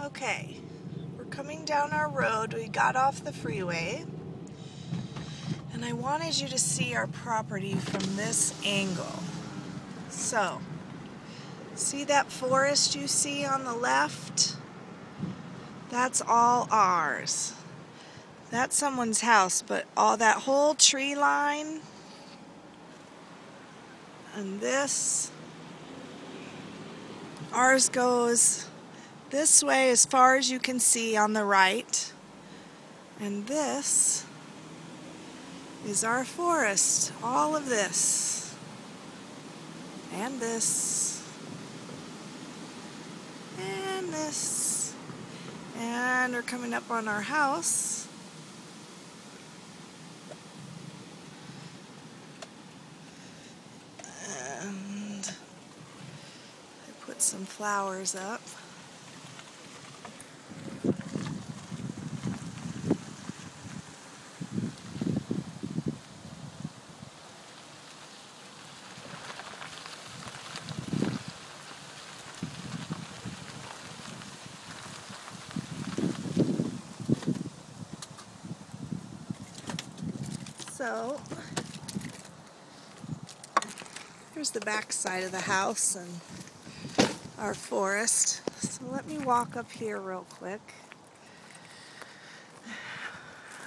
Okay, we're coming down our road. We got off the freeway, and I wanted you to see our property from this angle. So, see that forest you see on the left? That's all ours. That's someone's house, but all that whole tree line and this, ours goes this way as far as you can see on the right, and this is our forest. All of this and this and this, and we're coming up on our house. And I put some flowers up. So, here's the back side of the house and our forest. So let me walk up here real quick.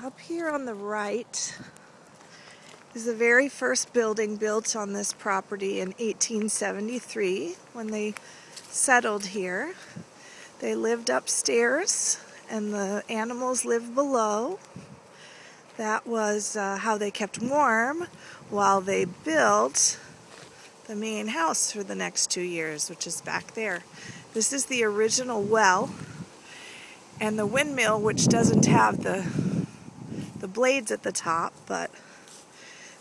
Up here on the right is the very first building built on this property in 1873 when they settled here. They lived upstairs and the animals lived below. That was how they kept warm while they built the main house for the next 2 years, which is back there. This is the original well, and the windmill, which doesn't have the blades at the top, but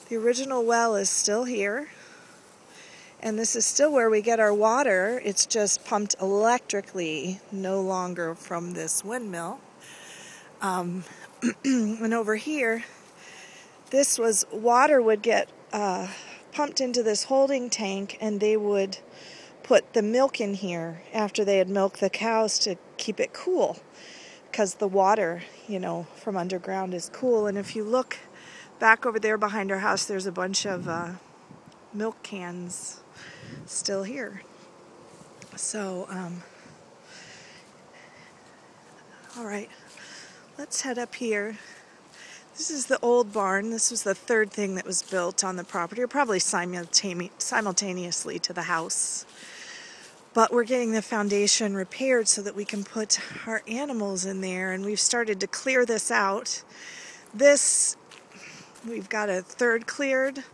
the original well is still here. And this is still where we get our water. It's just pumped electrically, no longer from this windmill. And over here, this was water would get pumped into this holding tank, and they would put the milk in here after they had milked the cows to keep it cool, because the water, you know, from underground is cool. And if you look back over there behind our house, there's a bunch of milk cans still here. So, all right. Let's head up here. This is the old barn. This was the third thing that was built on the property, or probably simultaneously to the house. But we're getting the foundation repaired so that we can put our animals in there, and we've started to clear this out. This, we've got a third cleared.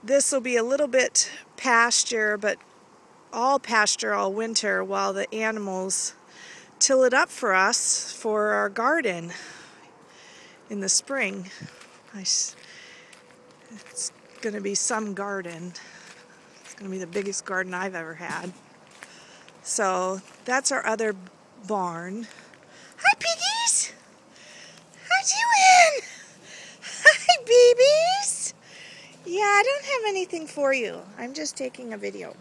This will be a little bit pasture, but all pasture all winter while the animals till it up for us for our garden in the spring. It's going to be some garden. It's going to be the biggest garden I've ever had. So that's our other barn. Hi, piggies! How doing? Hi, babies! Yeah, I don't have anything for you. I'm just taking a video.